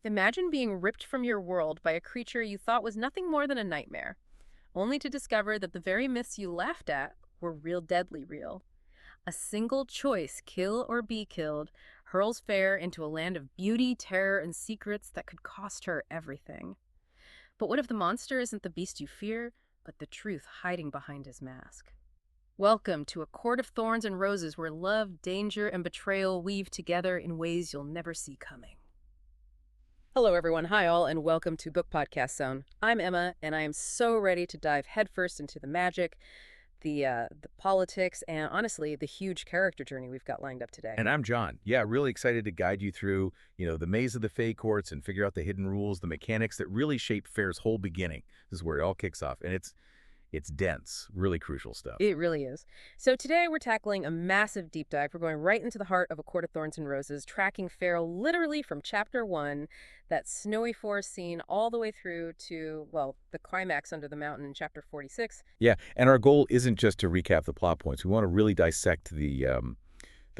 Imagine being ripped from your world by a creature you thought was nothing more than a nightmare, only to discover that the very myths you laughed at were real deadly real. A single choice, kill or be killed, hurls Fair into a land of beauty, terror, and secrets that could cost her everything. But what if the monster isn't the beast you fear, but the truth hiding behind his mask? Welcome to a court of thorns and roses where love, danger, and betrayal weave together in ways you'll never see coming. Hello, everyone. Hi, all, and welcome to Book Podcast Zone. I'm Emma, and I am so ready to dive headfirst into the magic, the politics, and honestly, the huge character journey we've got lined up today. And I'm John. Yeah, really excited to guide you through, the maze of the Fae courts and figure out the hidden rules, the mechanics that really shape Fair's whole beginning. This is where it all kicks off, and it's dense, really crucial stuff. It really is. So today we're tackling a massive deep dive. We're going right into the heart of A Court of Thorns and Roses, tracking Fair literally from chapter 1, that snowy forest scene, all the way through to, well, the climax under the mountain in chapter 46. Yeah, and our goal isn't just to recap the plot points. We want to really dissect the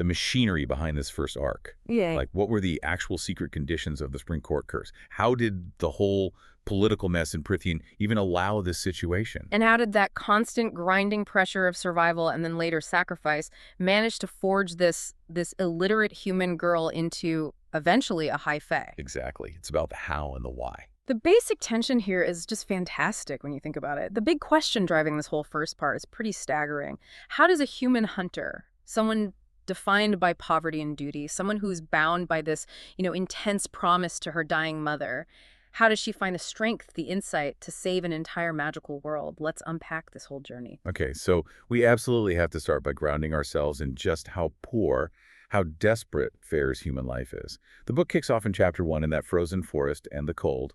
machinery behind this first arc. Yeah. Like, what were the actual secret conditions of the Spring Court Curse? How did the whole political mess in Prythian even allow this situation? And how did that constant grinding pressure of survival and then later sacrifice manage to forge this illiterate human girl into eventually a high fae? Exactly. It's about the how and the why. The basic tension here is just fantastic when you think about it. The big question driving this whole first part is pretty staggering. How does a human hunter, someone defined by poverty and duty, someone who's bound by this, intense promise to her dying mother, how does she find the strength, the insight to save an entire magical world? Let's unpack this whole journey. Okay, so we absolutely have to start by grounding ourselves in just how poor, how desperate Fair's human life is. The book kicks off in chapter 1 in that frozen forest and the cold.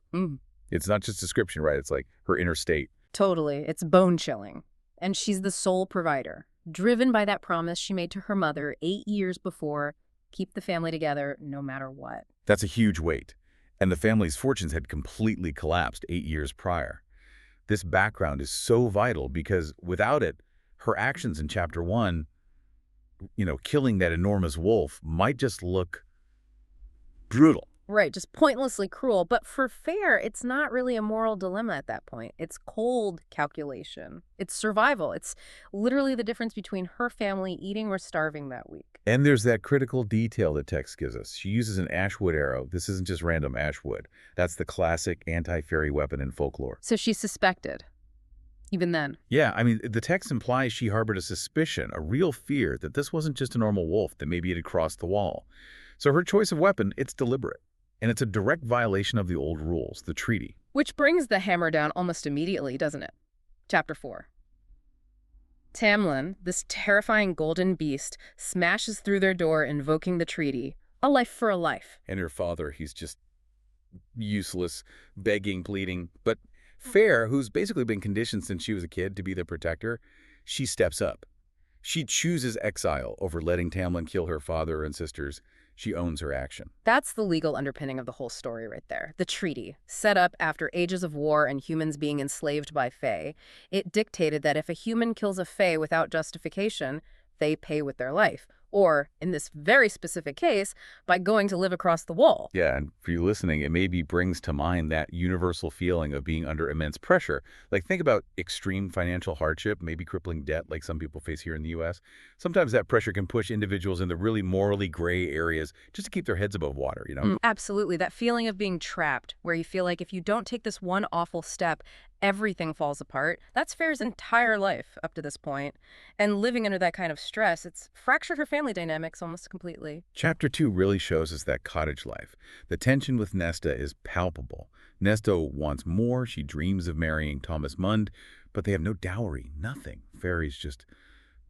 It's not just description, right? It's like her inner state. Totally. It's bone-chilling. And she's the sole provider, driven by that promise she made to her mother 8 years before, keep the family together no matter what. That's a huge weight. And the family's fortunes had completely collapsed 8 years prior. This background is so vital because without it, her actions in chapter 1, killing that enormous wolf, might just look brutal. Right, just pointlessly cruel. But for Fair, it's not really a moral dilemma at that point. It's cold calculation. It's survival. It's literally the difference between her family eating or starving that week. And there's that critical detail the text gives us. She uses an ashwood arrow. This isn't just random ashwood. That's the classic anti-fairy weapon in folklore. So she's suspected, even then. Yeah, the text implies she harbored a suspicion, a real fear that this wasn't just a normal wolf, that maybe it had crossed the wall. So her choice of weapon, it's deliberate. And it's a direct violation of the old rules, the treaty. Which brings the hammer down almost immediately, doesn't it? Chapter 4. Tamlin, this terrifying golden beast, smashes through their door invoking the treaty. A life for a life. And her father, he's just useless, begging, pleading. But Fair, who's basically been conditioned since she was a kid to be the protector, she steps up. She chooses exile over letting Tamlin kill her father and sisters. She owns her action. That's the legal underpinning of the whole story right there. The treaty, set up after ages of war and humans being enslaved by Fae, it dictated that if a human kills a Fae without justification, they pay with their life. Or, in this very specific case, by going to live across the wall. Yeah, and for you listening, it maybe brings to mind that universal feeling of being under immense pressure. Like, think about extreme financial hardship, maybe crippling debt like some people face here in the U.S. Sometimes that pressure can push individuals into really morally gray areas just to keep their heads above water, Absolutely. That feeling of being trapped, where you feel like if you don't take this one awful step, everything falls apart. That's Fair's entire life up to this point. And living under that kind of stress, it's fractured her family dynamics almost completely. Chapter 2 really shows us that cottage life. The tension with Nesta is palpable. Nesta wants more. She dreams of marrying Thomas Mund, but they have no dowry, nothing. Fair's just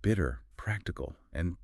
bitter, practical, and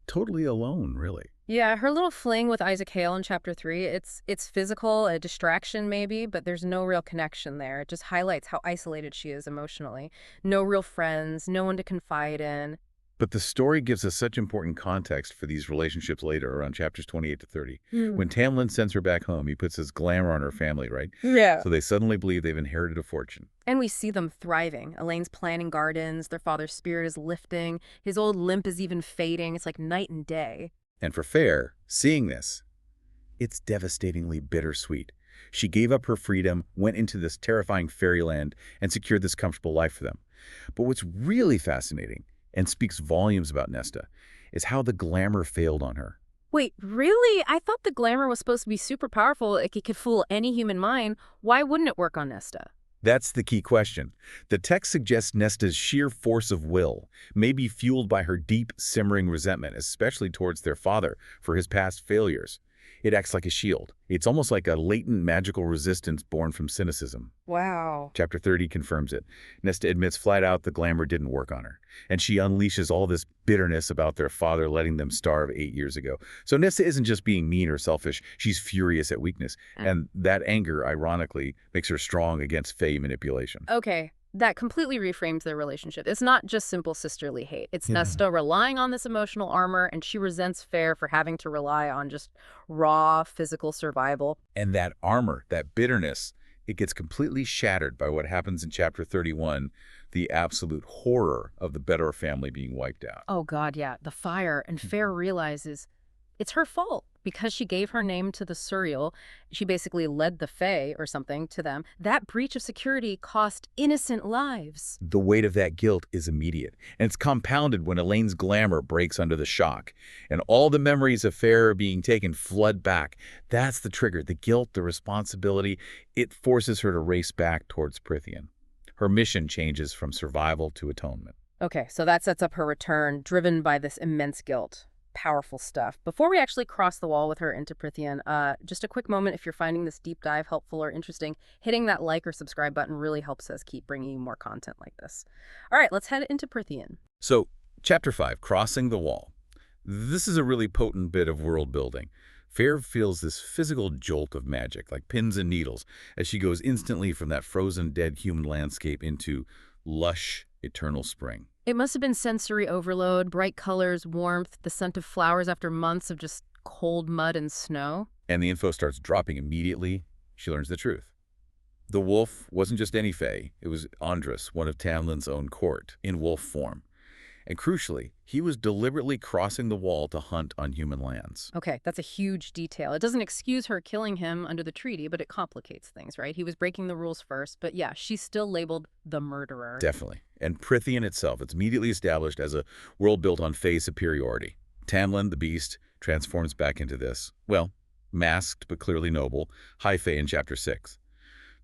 totally alone, really. Yeah, her little fling with Isaac Hale in chapter 3, it's physical, a distraction maybe, but there's no real connection there. It just highlights how isolated she is emotionally. No real friends, no one to confide in. But the story gives us such important context for these relationships later, around chapters 28 to 30. When Tamlin sends her back home, he puts his glamour on her family, right? Yeah. So they suddenly believe they've inherited a fortune. And we see them thriving. Elaine's planting gardens, their father's spirit is lifting, his old limp is even fading. It's like night and day. And for Fair, seeing this, It's devastatingly bittersweet. She gave up her freedom, went into this terrifying fairyland, and secured this comfortable life for them. But what's really fascinating, and speaks volumes about Nesta, is how the glamour failed on her. Wait, really? I thought the glamour was supposed to be super powerful, like it could fool any human mind. Why wouldn't it work on Nesta? That's the key question. The text suggests Nesta's sheer force of will may be fueled by her deep, simmering resentment, especially towards their father, for his past failures. It acts like a shield. It's almost like a latent magical resistance born from cynicism. Wow. Chapter 30 confirms it. Nesta admits flat out the glamour didn't work on her, and she unleashes all this bitterness about their father letting them starve 8 years ago. So Nesta isn't just being mean or selfish, she's furious at weakness, and that anger, ironically, makes her strong against Fae manipulation. Okay, that completely reframes their relationship. It's not just simple sisterly hate. It's Yeah. Nesta relying on this emotional armor, and she resents Fair for having to rely on just raw physical survival. And that armor, that bitterness, it gets completely shattered by what happens in Chapter 31, the absolute horror of the Bedor family being wiped out. Oh God, yeah, the fire, and Fair realizes it's her fault because she gave her name to the Surreal. She basically led the Fae or something to them. That breach of security cost innocent lives. The weight of that guilt is immediate, and it's compounded when Elaine's glamour breaks under the shock, and all the memories of Fair being taken flood back. That's the trigger, the guilt, the responsibility. It forces her to race back towards Prithian. Her mission changes from survival to atonement. Okay, so that sets up her return, driven by this immense guilt. Powerful stuff. Before we actually cross the wall with her into Prithian, just a quick moment, if you're finding this deep dive helpful or interesting, hitting that like or subscribe button really helps us keep bringing you more content like this. All right, let's head into Prithian. So, Chapter 5, Crossing the Wall. This is a really potent bit of world building. Fair feels this physical jolt of magic, like pins and needles, as she goes instantly from that frozen, dead human landscape into lush, eternal spring. It must have been sensory overload, bright colors, warmth, the scent of flowers after months of just cold mud and snow. And the info starts dropping immediately. She learns the truth. The wolf wasn't just any fae. It was Andrus, one of Tamlin's own court, in wolf form. And crucially, he was deliberately crossing the wall to hunt on human lands. Okay, that's a huge detail. It doesn't excuse her killing him under the treaty, but it complicates things, right? He was breaking the rules first, but yeah, she's still labeled the murderer. Definitely. And Prithian itself, it's immediately established as a world built on fae superiority. Tamlin, the beast, transforms back into this, well, masked but clearly noble, high fae in Chapter 6.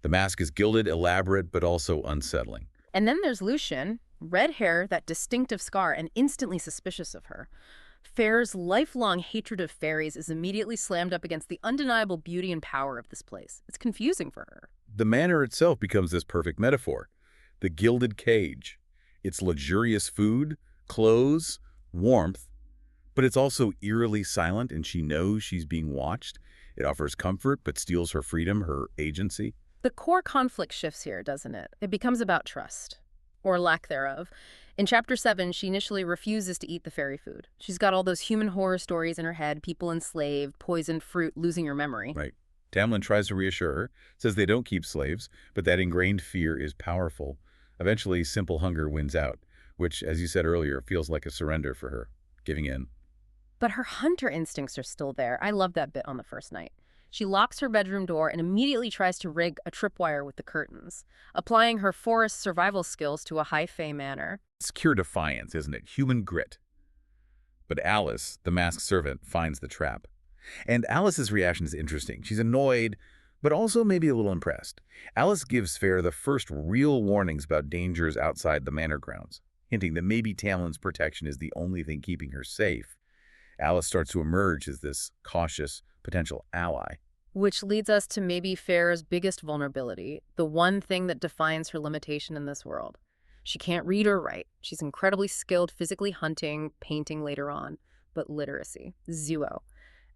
The mask is gilded, elaborate, but also unsettling. And then there's Lucian, red hair, that distinctive scar, and instantly suspicious of her. Fair's lifelong hatred of fairies is immediately slammed up against the undeniable beauty and power of this place. It's confusing for her. The manor itself becomes this perfect metaphor. The gilded cage. It's luxurious food, clothes, warmth, but it's also eerily silent, and she knows she's being watched. It offers comfort, but steals her freedom, her agency. The core conflict shifts here, doesn't it? It becomes about trust, or lack thereof. In Chapter 7, she initially refuses to eat the fairy food. She's got all those human horror stories in her head, people enslaved, poisoned fruit, losing your memory. Right. Tamlin tries to reassure her, says they don't keep slaves, but that ingrained fear is powerful. Eventually, simple hunger wins out, which, as you said earlier, feels like a surrender for her, giving in. But her hunter instincts are still there. I love that bit on the first night. She locks her bedroom door and immediately tries to rig a tripwire with the curtains, applying her forest survival skills to a high fae manor. It's pure defiance, isn't it? Human grit. But Alice, the masked servant, finds the trap. And Alice's reaction is interesting. She's annoyed, but also maybe a little impressed. Alice gives Fair the first real warnings about dangers outside the manor grounds, hinting that maybe Tamlin's protection is the only thing keeping her safe. Alice starts to emerge as this cautious potential ally. Which leads us to maybe Fair's biggest vulnerability, the one thing that defines her limitation in this world. She can't read or write. She's incredibly skilled physically hunting, painting later on, but literacy, zero.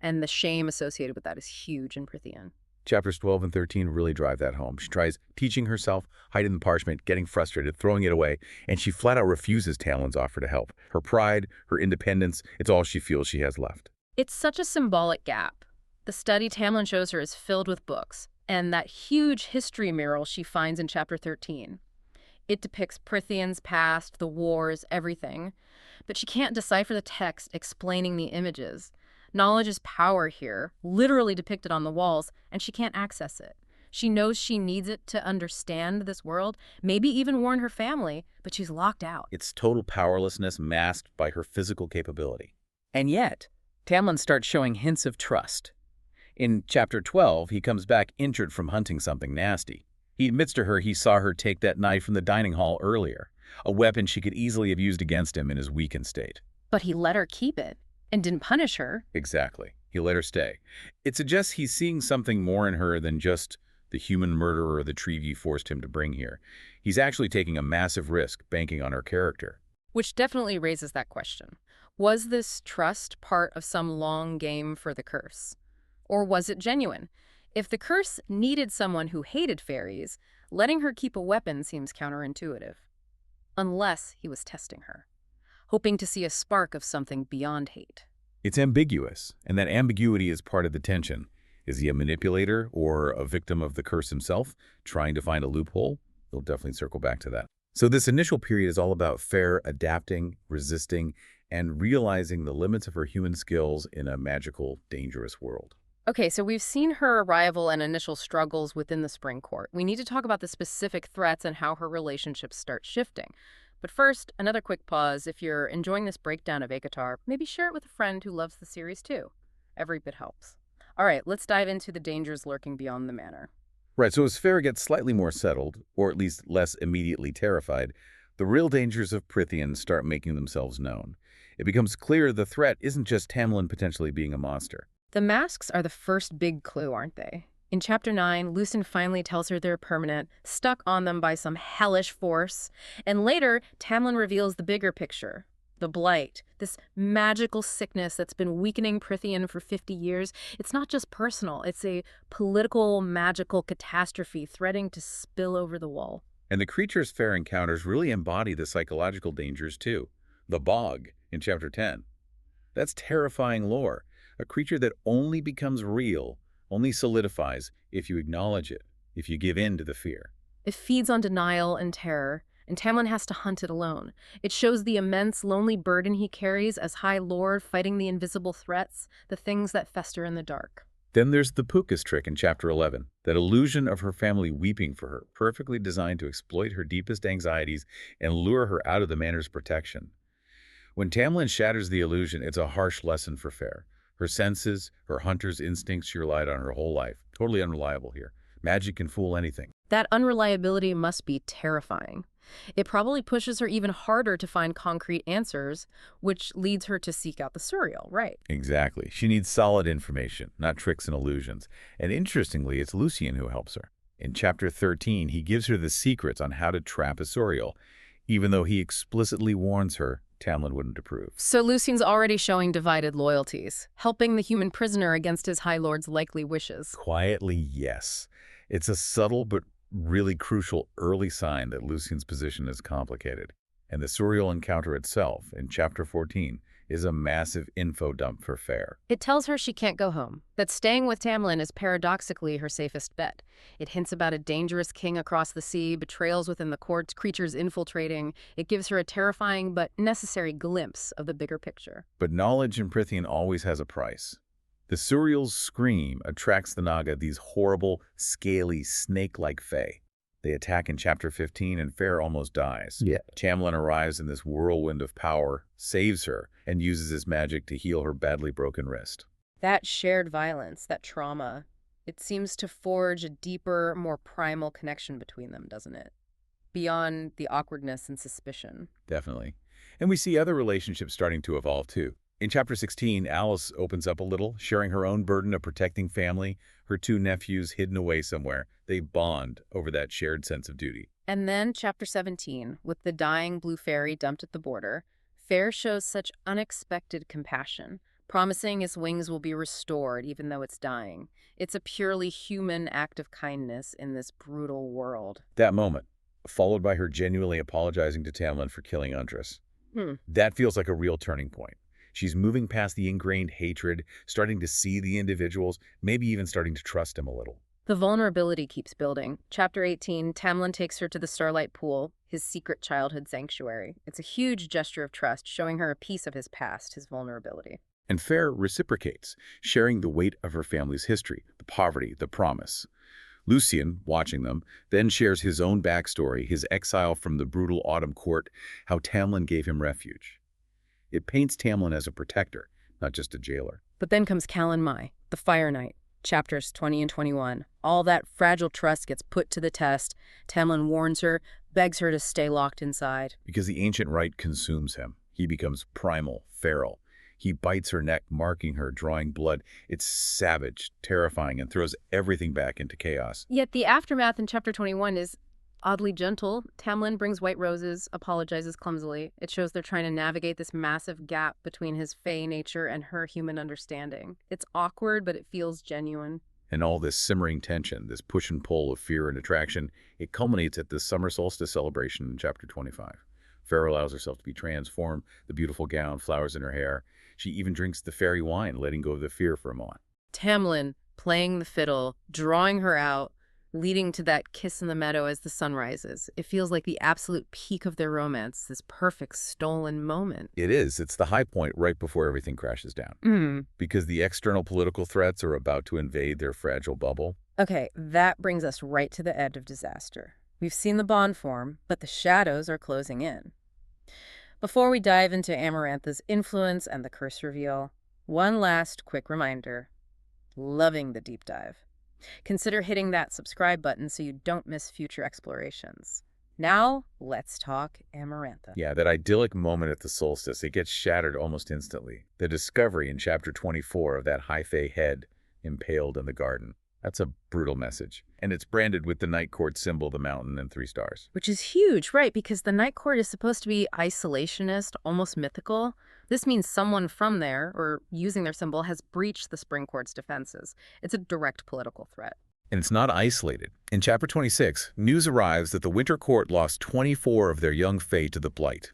And the shame associated with that is huge in Prithian. Chapters 12 and 13 really drive that home. She tries teaching herself, hiding the parchment, getting frustrated, throwing it away, and she flat out refuses Tamlin's offer to help. Her pride, her independence, it's all she feels she has left. It's such a symbolic gap. The study Tamlin shows her is filled with books, and that huge history mural she finds in Chapter 13. It depicts Prithian's past, the wars, everything, but she can't decipher the text explaining the images. Knowledge is power here, literally depicted on the walls, and she can't access it. She knows she needs it to understand this world, maybe even warn her family, but she's locked out. It's total powerlessness masked by her physical capability. And yet, Tamlin starts showing hints of trust. In Chapter 12, he comes back injured from hunting something nasty. He admits to her he saw her take that knife from the dining hall earlier, a weapon she could easily have used against him in his weakened state. But he let her keep it and didn't punish her. Exactly. He let her stay. It suggests he's seeing something more in her than just the human murderer the Treeview forced him to bring here. He's actually taking a massive risk banking on her character. Which definitely raises that question. Was this trust part of some long game for the curse? Or was it genuine? If the curse needed someone who hated fairies, letting her keep a weapon seems counterintuitive. Unless he was testing her, hoping to see a spark of something beyond hate. It's ambiguous, and that ambiguity is part of the tension. Is he a manipulator or a victim of the curse himself, trying to find a loophole? We'll definitely circle back to that. So this initial period is all about Fair adapting, resisting, and realizing the limits of her human skills in a magical, dangerous world. Okay, so we've seen her arrival and initial struggles within the Spring Court. We need to talk about the specific threats and how her relationships start shifting. But first, another quick pause. If you're enjoying this breakdown of ACOTAR, maybe share it with a friend who loves the series too. Every bit helps. All right, let's dive into the dangers lurking beyond the manor. Right, so as Fair gets slightly more settled, or at least less immediately terrified, the real dangers of Prythian start making themselves known. It becomes clear the threat isn't just Tamlin potentially being a monster. The masks are the first big clue, aren't they? In Chapter 9, Lucien finally tells her they're permanent, stuck on them by some hellish force. And later, Tamlin reveals the bigger picture. The blight, this magical sickness that's been weakening Prythian for 50 years. It's not just personal, it's a political, magical catastrophe threatening to spill over the wall. And the creatures Fair encounters really embody the psychological dangers too. The Bog in Chapter 10. That's terrifying lore. A creature that only becomes real, only solidifies if you acknowledge it, if you give in to the fear. It feeds on denial and terror, and Tamlin has to hunt it alone. It shows the immense, lonely burden he carries as High Lord, fighting the invisible threats, the things that fester in the dark. Then there's the Pukas trick in Chapter 11, that illusion of her family weeping for her, perfectly designed to exploit her deepest anxieties and lure her out of the manor's protection. When Tamlin shatters the illusion, it's a harsh lesson for Fair. Her senses, her hunter's instincts she relied on her whole life. Totally unreliable here. Magic can fool anything. That unreliability must be terrifying. It probably pushes her even harder to find concrete answers, which leads her to seek out the surreal, right? Exactly. She needs solid information, not tricks and illusions. And interestingly, it's Lucien who helps her. In Chapter 13, he gives her the secrets on how to trap a surreal, even though he explicitly warns her Tamlin wouldn't approve. So Lucien's already showing divided loyalties, helping the human prisoner against his High Lord's likely wishes. Quietly, yes. It's a subtle but really crucial early sign that Lucien's position is complicated. And the surreal encounter itself, in Chapter 14, is a massive info dump for Fair. It tells her she can't go home, that staying with Tamlin is paradoxically her safest bet. It hints about a dangerous king across the sea, betrayals within the courts, creatures infiltrating. It gives her a terrifying but necessary glimpse of the bigger picture. But knowledge in Prythian always has a price. The surreal's scream attracts the Naga, these horrible, scaly, snake-like fae. They attack in Chapter 15 and Fair almost dies. Yeah. Tamlin arrives in this whirlwind of power, saves her, and uses his magic to heal her badly broken wrist. That shared violence, that trauma, it seems to forge a deeper, more primal connection between them, doesn't it? Beyond the awkwardness and suspicion. Definitely. And we see other relationships starting to evolve too. In Chapter 16, Alice opens up a little, sharing her own burden of protecting family, her two nephews hidden away somewhere. They bond over that shared sense of duty. And then Chapter 17, with the dying blue fairy dumped at the border, Fair shows such unexpected compassion, promising its wings will be restored even though it's dying. It's a purely human act of kindness in this brutal world. That moment, followed by her genuinely apologizing to Tamlin for killing Undress. That feels like a real turning point. She's moving past the ingrained hatred, starting to see the individuals, maybe even starting to trust him a little. The vulnerability keeps building. Chapter 18, Tamlin takes her to the Starlight Pool, his secret childhood sanctuary. It's a huge gesture of trust, showing her a piece of his past, his vulnerability. And Fair reciprocates, sharing the weight of her family's history, the poverty, the promise. Lucian, watching them, then shares his own backstory, his exile from the brutal autumn court, how Tamlin gave him refuge. It paints Tamlin as a protector, not just a jailer. But then comes Callan Mai, the Fire Knight, chapters 20 and 21. All that fragile trust gets put to the test. Tamlin warns her, begs her to stay locked inside. Because the ancient rite consumes him. He becomes primal, feral. He bites her neck, marking her, drawing blood. It's savage, terrifying, and throws everything back into chaos. Yet the aftermath in chapter 21 is oddly gentle. Tamlin brings white roses, apologizes clumsily. It shows they're trying to navigate this massive gap between his fey nature and her human understanding. It's awkward, but it feels genuine. And all this simmering tension, this push and pull of fear and attraction, it culminates at the summer solstice celebration in chapter 25. Fair allows herself to be transformed, the beautiful gown, flowers in her hair. She even drinks the fairy wine, letting go of the fear for a moment. Tamlin playing the fiddle, drawing her out, leading to that kiss in the meadow as the sun rises. It feels like the absolute peak of their romance, this perfect stolen moment. It is. It's the high point right before everything crashes down. Because the external political threats are about to invade their fragile bubble. Okay, that brings us right to the edge of disaster. We've seen the bond form, but the shadows are closing in. Before we dive into Amarantha's influence and the curse reveal, one last quick reminder. Loving the deep dive. Consider hitting that subscribe button so you don't miss future explorations. Now, let's talk Amarantha. Yeah, that idyllic moment at the solstice, it gets shattered almost instantly. The discovery in chapter 24 of that high fae head impaled in the garden. That's a brutal message. And it's branded with the Night Court symbol, the mountain, and 3 stars. Which is huge, right? Because the Night Court is supposed to be isolationist, almost mythical. This means someone from there, or using their symbol, has breached the Spring Court's defenses. It's a direct political threat. And it's not isolated. In chapter 26, news arrives that the Winter Court lost 24 of their young fae to the Blight.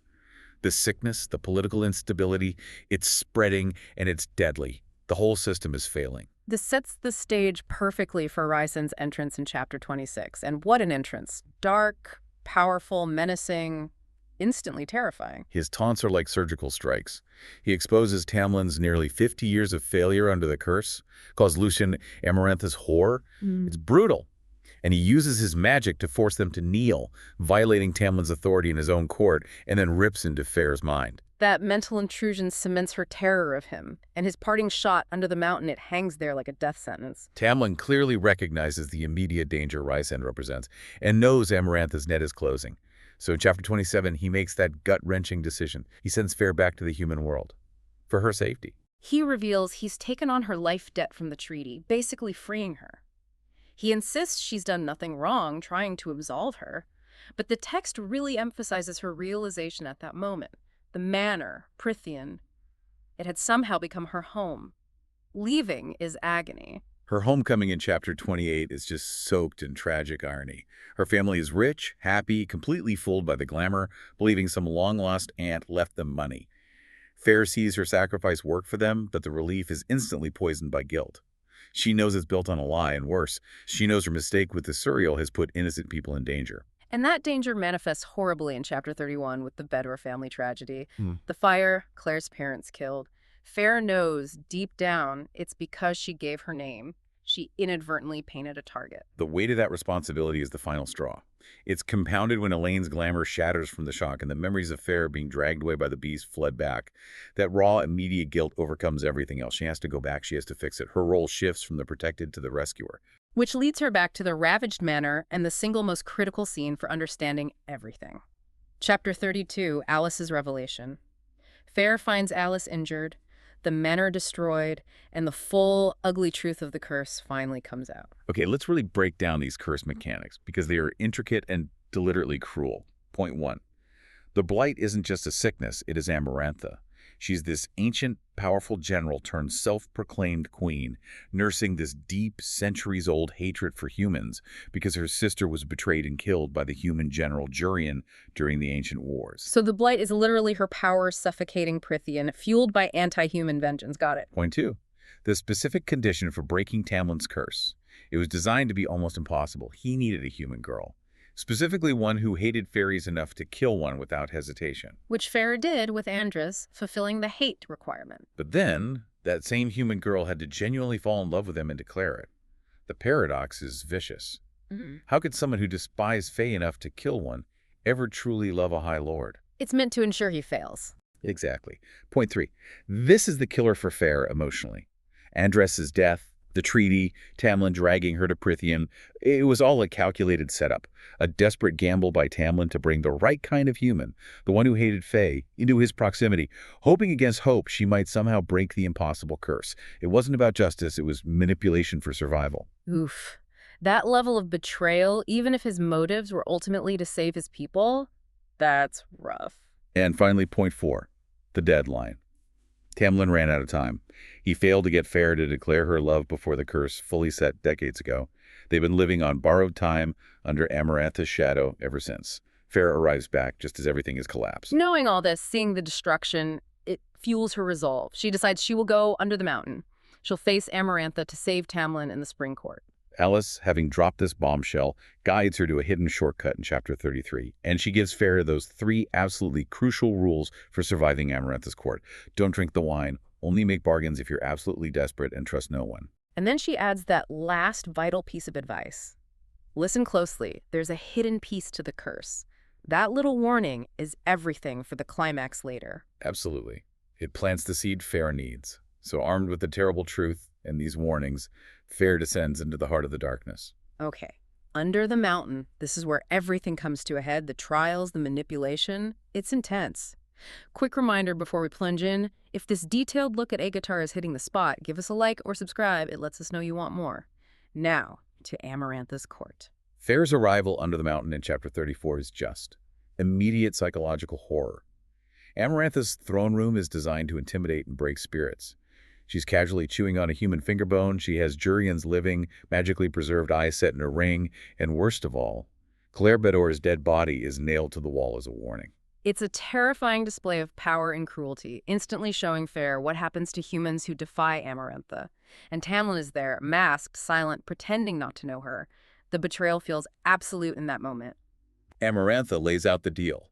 The sickness, the political instability, it's spreading, and it's deadly. The whole system is failing. This sets the stage perfectly for Ryson's entrance in chapter 26. And what an entrance. Dark, powerful, menacing, instantly terrifying. His taunts are like surgical strikes. He exposes Tamlin's nearly 50 years of failure under the curse, calls Lucian Amarantha's whore. It's brutal. And he uses his magic to force them to kneel, violating Tamlin's authority in his own court, and then rips into Fair's mind. That mental intrusion cements her terror of him, and his parting shot under the mountain, it hangs there like a death sentence. Tamlin clearly recognizes the immediate danger Rysand represents, and knows Amarantha's net is closing. So in chapter 27, he makes that gut-wrenching decision. He sends Fair back to the human world, for her safety. He reveals he's taken on her life debt from the treaty, basically freeing her. He insists she's done nothing wrong, trying to absolve her, but the text really emphasizes her realization at that moment. The manor, Prythian, it had somehow become her home. Leaving is agony. Her homecoming in chapter 28 is just soaked in tragic irony. Her family is rich, happy, completely fooled by the glamour, believing some long-lost aunt left them money. Fair sees her sacrifice work for them, but the relief is instantly poisoned by guilt. She knows it's built on a lie, and worse, she knows her mistake with the Suriel has put innocent people in danger. And that danger manifests horribly in chapter 31 with the Bedwer family tragedy. The fire, Claire's parents killed. Fair knows deep down it's because she gave her name. She inadvertently painted a target. The weight of that responsibility is the final straw. It's compounded when Elaine's glamour shatters from the shock and the memories of Fair being dragged away by the beast fled back. That raw, immediate guilt overcomes everything else. She has to go back. She has to fix it. Her role shifts from the protected to the rescuer. Which leads her back to the ravaged manor and the single most critical scene for understanding everything. Chapter 32, Alice's Revelation. Fair finds Alice injured, the manor destroyed, and the full, ugly truth of the curse finally comes out. Okay, let's really break down these curse mechanics because they are intricate and deliberately cruel. Point 1. The Blight isn't just a sickness, it is Amarantha. She's this ancient, powerful general turned self-proclaimed queen, nursing this deep, centuries-old hatred for humans because her sister was betrayed and killed by the human general Jurian during the ancient wars. So the Blight is literally her power suffocating Prythian, fueled by anti-human vengeance. Got it. Point 2. The specific condition for breaking Tamlin's curse. It was designed to be almost impossible. He needed a human girl. specifically one who hated fairies enough to kill one without hesitation. Which Fair did with Andrus, fulfilling the hate requirement. But then, that same human girl had to genuinely fall in love with him and declare it. The paradox is vicious. Mhm. How could someone who despised Fae enough to kill one ever truly love a High Lord? It's meant to ensure he fails. Exactly. Point 3. This is the killer for Fair emotionally. Andress's death, the treaty, Tamlin dragging her to Prithian, it was all a calculated setup, a desperate gamble by Tamlin to bring the right kind of human, the one who hated Fae, into his proximity, hoping against hope she might somehow break the impossible curse. It wasn't about justice, it was manipulation for survival. Oof. That level of betrayal, even if his motives were ultimately to save his people, that's rough. And finally, point 4, the deadline. Tamlin ran out of time. He failed to get Fair to declare her love before the curse fully set decades ago. They've been living on borrowed time under Amarantha's shadow ever since. Fair arrives back just as everything has collapsed. Knowing all this, seeing the destruction, it fuels her resolve. She decides she will go under the mountain. She'll face Amarantha to save Tamlin in the Spring Court. Alice, having dropped this bombshell, guides her to a hidden shortcut in Chapter 33, and she gives Fair those 3 absolutely crucial rules for surviving Amarantha's court. Don't drink the wine, only make bargains if you're absolutely desperate, and trust no one. And then she adds that last vital piece of advice. Listen closely. There's a hidden piece to the curse. That little warning is everything for the climax later. Absolutely. It plants the seed Fair needs. So armed with the terrible truth and these warnings, Fair descends into the heart of the darkness. Okay. Under the mountain, this is where everything comes to a head. The trials, the manipulation. It's intense. Quick reminder before we plunge in, if this detailed look at ACOTAR is hitting the spot, give us a like or subscribe. It lets us know you want more. Now, to Amarantha's court. Fair's arrival under the mountain in Chapter 34 is just immediate psychological horror. Amarantha's throne room is designed to intimidate and break spirits. She's casually chewing on a human finger bone, she has Jurian's living, magically preserved eye set in a ring, and worst of all, Claire Bedor's dead body is nailed to the wall as a warning. It's a terrifying display of power and cruelty, instantly showing Fair what happens to humans who defy Amarantha. And Tamlin is there, masked, silent, pretending not to know her. The betrayal feels absolute in that moment. Amarantha lays out the deal.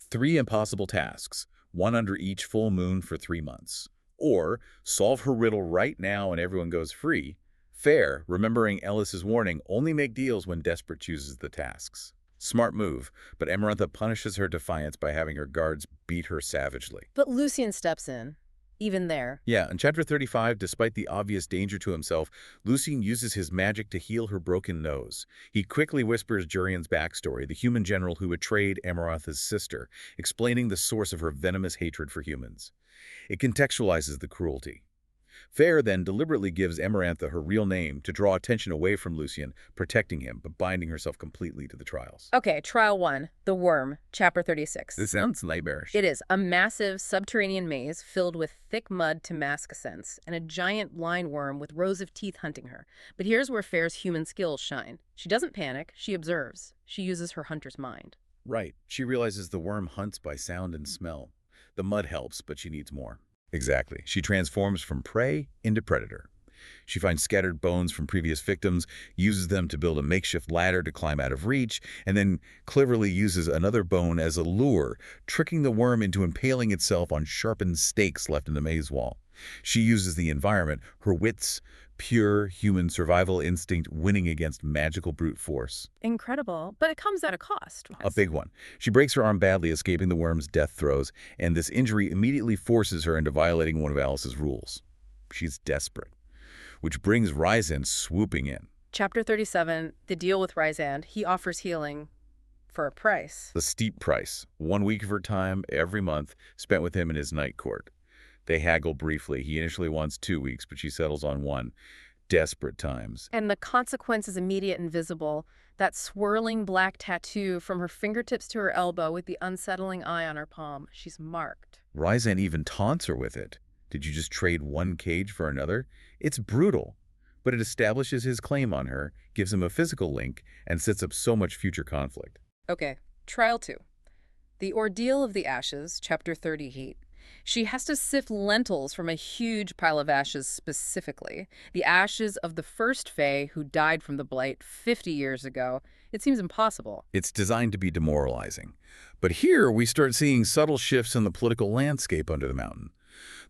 3 impossible tasks, 1 under each full moon for 3 months. Or, solve her riddle right now and everyone goes free. Fair, remembering Ellis's warning, only make deals when desperate chooses the tasks. Smart move, but Amarantha punishes her defiance by having her guards beat her savagely. But Lucien steps in, even there. Yeah, in Chapter 35, despite the obvious danger to himself, Lucien uses his magic to heal her broken nose. He quickly whispers Jurian's backstory, the human general who betrayed Amarantha's sister, explaining the source of her venomous hatred for humans. It contextualizes the cruelty. Fair then deliberately gives Amarantha her real name to draw attention away from Lucien, protecting him, but binding herself completely to the trials. Okay, Trial 1, The Worm, Chapter 36. This sounds nightmarish. It is a massive subterranean maze filled with thick mud to mask ascents, and a giant blind worm with rows of teeth hunting her. But here's where Fair's human skills shine. She doesn't panic, she observes. She uses her hunter's mind. Right. She realizes the worm hunts by sound and smell. The mud helps, but she needs more. Exactly. She transforms from prey into predator. She finds scattered bones from previous victims, uses them to build a makeshift ladder to climb out of reach, and then cleverly uses another bone as a lure, tricking the worm into impaling itself on sharpened stakes left in the maze wall. She uses the environment, her wits, pure human survival instinct winning against magical brute force. Incredible, but it comes at a cost. A big one. She breaks her arm badly, escaping the worm's death throes, and this injury immediately forces her into violating one of Alice's rules. She's desperate. Which brings Rysand swooping in. Chapter 37, The Deal with Rysand. He offers healing for a price. The steep price. 1 week of her time every month spent with him in his night court. They haggle briefly. He initially wants 2 weeks, but she settles on 1. Desperate times. And the consequence is immediate and visible. That swirling black tattoo from her fingertips to her elbow with the unsettling eye on her palm. She's marked. Rysand even taunts her with it. Did you just trade 1 cage for another? It's brutal, but it establishes his claim on her, gives him a physical link, and sets up so much future conflict. Okay, Trial 2. The Ordeal of the Ashes, Chapter 30, Heat. She has to sift lentils from a huge pile of ashes specifically. The ashes of the first Fae who died from the blight 50 years ago. It seems impossible. It's designed to be demoralizing. But here we start seeing subtle shifts in the political landscape under the mountain.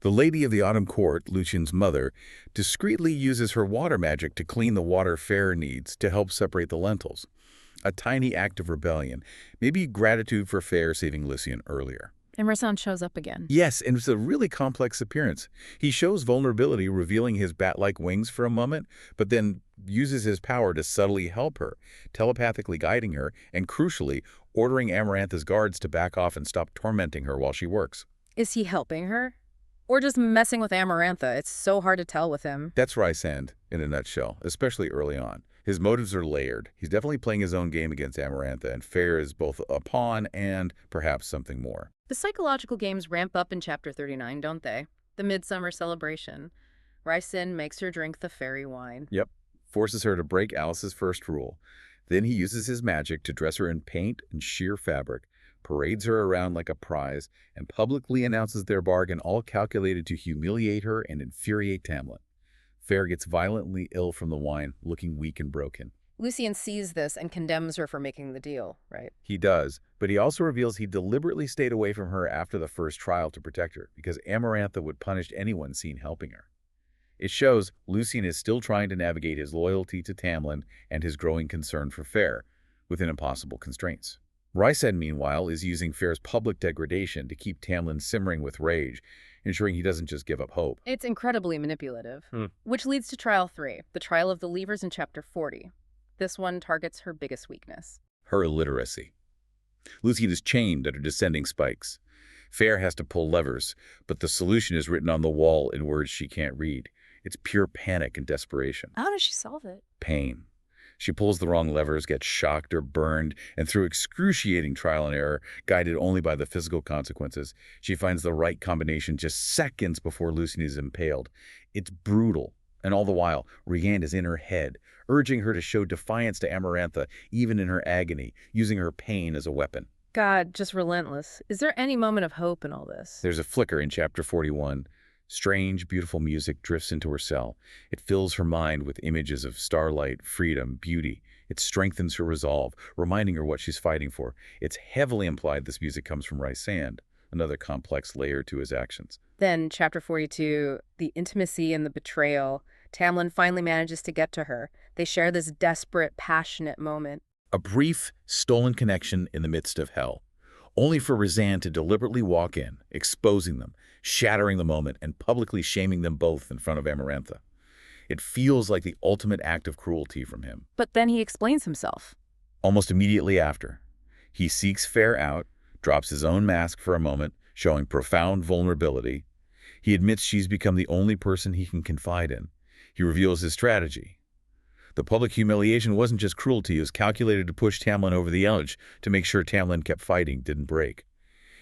The Lady of the Autumn Court, Lucian's mother, discreetly uses her water magic to clean the water Fair needs to help separate the lentils. A tiny act of rebellion, maybe gratitude for Fair saving Lucian earlier. And Rasan shows up again. Yes, and it's a really complex appearance. He shows vulnerability, revealing his bat-like wings for a moment, but then uses his power to subtly help her, telepathically guiding her, and crucially, ordering Amarantha's guards to back off and stop tormenting her while she works. Is he helping her? Or just messing with Amarantha? It's so hard to tell with him. That's Rysand, in a nutshell, especially early on. His motives are layered. He's definitely playing his own game against Amarantha, and Fair is both a pawn and perhaps something more. The psychological games ramp up in Chapter 39, don't they? The midsummer celebration. Rysand makes her drink the fairy wine. Yep. Forces her to break Alice's first rule. Then he uses his magic to dress her in paint and sheer fabric, parades her around like a prize, and publicly announces their bargain, all calculated to humiliate her and infuriate Tamlin. Fair gets violently ill from the wine, looking weak and broken. Lucian sees this and condemns her for making the deal, right? He does, but he also reveals he deliberately stayed away from her after the first trial to protect her, because Amarantha would punish anyone seen helping her. It shows Lucian is still trying to navigate his loyalty to Tamlin and his growing concern for Fair, within impossible constraints. Rysand, meanwhile, is using Fair's public degradation to keep Tamlin simmering with rage, ensuring he doesn't just give up hope. It's incredibly manipulative. Which leads to Trial 3, the trial of the Leavers in Chapter 40. This one targets her biggest weakness. Her illiteracy. Lucian is chained under descending spikes. Fair has to pull levers, but the solution is written on the wall in words she can't read. It's pure panic and desperation. How does she solve it? Pain. She pulls the wrong levers, gets shocked or burned, and through excruciating trial and error, guided only by the physical consequences, she finds the right combination just seconds before Lucian is impaled. It's brutal, and all the while, Rysand is in her head, urging her to show defiance to Amarantha, even in her agony, using her pain as a weapon. God, just relentless. Is there any moment of hope in all this? There's a flicker in Chapter 41. Strange, beautiful music drifts into her cell. It fills her mind with images of starlight, freedom, beauty. It strengthens her resolve, reminding her what she's fighting for. It's heavily implied this music comes from Rysand, another complex layer to his actions. Then, Chapter 42, the intimacy and the betrayal. Tamlin finally manages to get to her. They share this desperate, passionate moment. A brief, stolen connection in the midst of hell, only for Rysand to deliberately walk in, exposing them, shattering the moment, and publicly shaming them both in front of Amarantha. It feels like the ultimate act of cruelty from him. But then he explains himself. Almost immediately after, he seeks Fair out, drops his own mask for a moment, showing profound vulnerability. He admits she's become the only person he can confide in. He reveals his strategy. The public humiliation wasn't just cruelty, it was calculated to push Tamlin over the edge, to make sure Tamlin kept fighting, didn't break.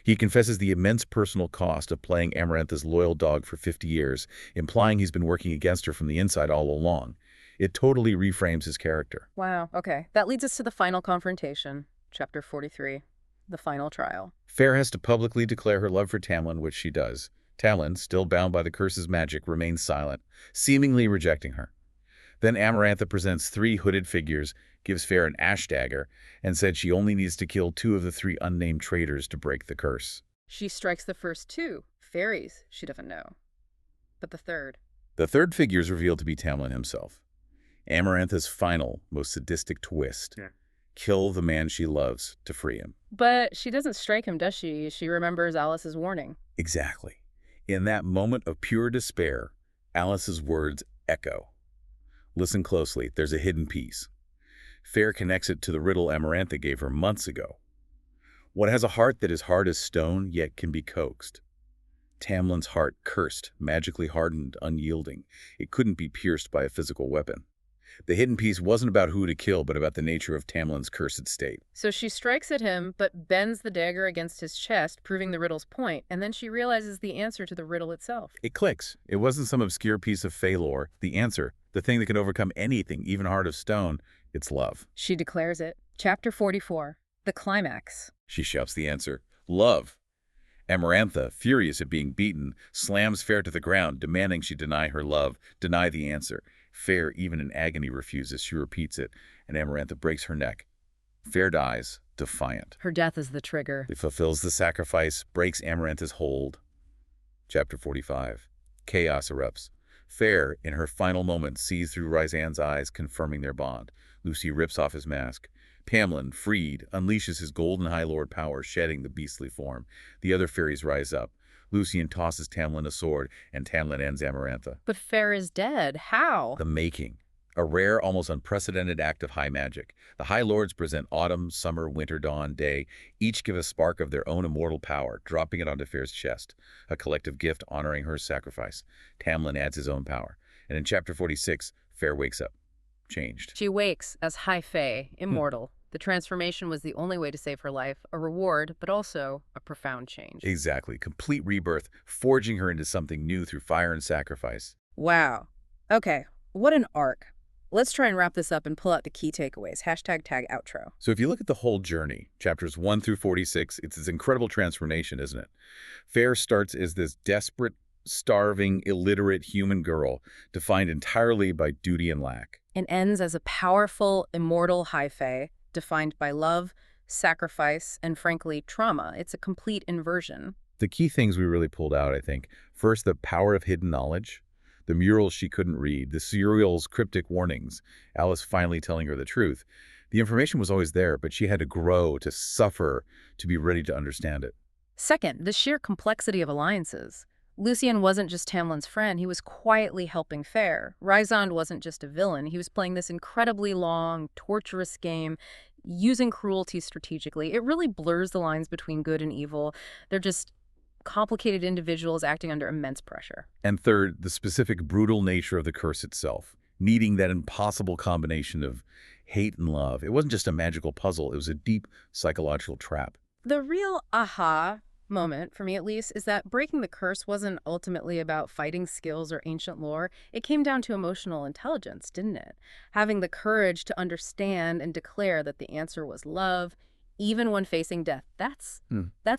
He confesses the immense personal cost of playing Amarantha's loyal dog for 50 years, implying he's been working against her from the inside all along. It totally reframes his character. Wow, okay. That leads us to the final confrontation, Chapter 43, the final trial. Fair has to publicly declare her love for Tamlin, which she does. Tamlin, still bound by the curse's magic, remains silent, seemingly rejecting her. Then Amarantha presents 3 hooded figures, gives Fair an ash dagger, and said she only needs to kill 2 of the 3 unnamed traitors to break the curse. She strikes the first 2, fairies she doesn't know. But the third? The third figure is revealed to be Tamlin himself. Amarantha's final, most sadistic twist. Kill the man she loves to free him. But she doesn't strike him, does she? She remembers Alice's warning. Exactly. In that moment of pure despair, Alice's words echo. Listen closely, there's a hidden piece. Fair connects it to the riddle Amarantha gave her months ago. What has a heart that is hard as stone, yet can be coaxed? Tamlin's heart, cursed, magically hardened, unyielding. It couldn't be pierced by a physical weapon. The hidden piece wasn't about who to kill, but about the nature of Tamlin's cursed state. So she strikes at him, but bends the dagger against his chest, proving the riddle's point, and then she realizes the answer to the riddle itself. It clicks. It wasn't some obscure piece of Fae lore. The answer, the thing that can overcome anything, even heart of stone, it's love. She declares it. Chapter 44, the climax. She shouts the answer, love. Amarantha, furious at being beaten, slams Fair to the ground, demanding she deny her love, deny the answer. Fair, even in agony, refuses. She repeats it, and Amarantha breaks her neck. Fair dies, defiant. Her death is the trigger. He fulfills the sacrifice, breaks Amarantha's hold. Chapter 45. Chaos erupts. Fair, in her final moments, sees through Ryzan's eyes, confirming their bond. Lucy rips off his mask. Tamlin, freed, unleashes his golden High Lord power, shedding the beastly form. The other fairies rise up. Lucian tosses Tamlin a sword, and Tamlin ends Amarantha. But Fair is dead. How? The making. A rare, almost unprecedented act of high magic. The High Lords present autumn, summer, winter, dawn, day. Each give a spark of their own immortal power, dropping it onto Fair's chest. A collective gift honoring her sacrifice. Tamlin adds his own power. And in Chapter 46, Fair wakes up. Changed. She wakes as High Fae, immortal. The transformation was the only way to save her life, a reward, but also a profound change. Exactly. Complete rebirth, forging her into something new through fire and sacrifice. Wow. Okay, what an arc. Let's try and wrap this up and pull out the key takeaways. Hashtag tag outro. So if you look at the whole journey, chapters 1 through 46, it's this incredible transformation, isn't it? Fair starts as this desperate, starving, illiterate human girl defined entirely by duty and lack. And ends as a powerful, immortal High Fae, defined by love, sacrifice, and frankly, trauma. It's a complete inversion. The key things we really pulled out, I think. First, the power of hidden knowledge. The murals she couldn't read, the serial's cryptic warnings, Alice finally telling her the truth. The information was always there, but she had to grow, to suffer, to be ready to understand it. Second, the sheer complexity of alliances. Lucian wasn't just Tamlin's friend, he was quietly helping Fair. Rysand wasn't just a villain, he was playing this incredibly long, torturous game, using cruelty strategically. It really blurs the lines between good and evil. They're just complicated individuals acting under immense pressure. And third, the specific brutal nature of the curse itself, needing that impossible combination of hate and love. It wasn't just a magical puzzle, it was a deep psychological trap. The real aha moment, for me at least, is that breaking the curse wasn't ultimately about fighting skills or ancient lore. It came down to emotional intelligence, didn't it? Having the courage to understand and declare that the answer was love, even when facing death. That's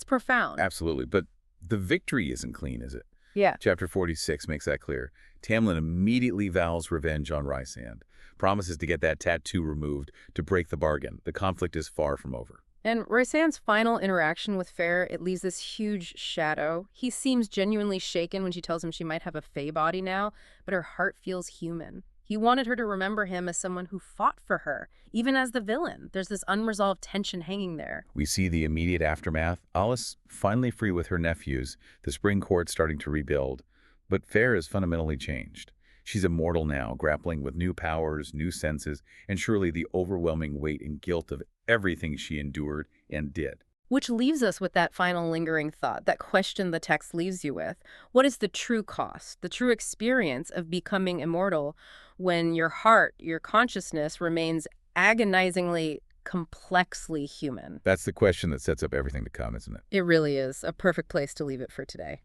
profound. Absolutely, but the victory isn't clean, is it? Yeah. Chapter 46 makes that clear. Tamlin immediately vows revenge on Rysand, promises to get that tattoo removed to break the bargain. The conflict is far from over. And Rysand's final interaction with Fair, it leaves this huge shadow. He seems genuinely shaken when she tells him she might have a fae body now, but her heart feels human. He wanted her to remember him as someone who fought for her, even as the villain. There's this unresolved tension hanging there. We see the immediate aftermath. Alice finally free with her nephews, the spring court starting to rebuild. But Fair is fundamentally changed. She's immortal now, grappling with new powers, new senses, and surely the overwhelming weight and guilt of everything she endured and did. Which leaves us with that final lingering thought, that question the text leaves you with. What is the true cost, the true experience of becoming immortal when your heart, your consciousness remains agonizingly, complexly human? That's the question that sets up everything to come, isn't it? It really is a perfect place to leave it for today.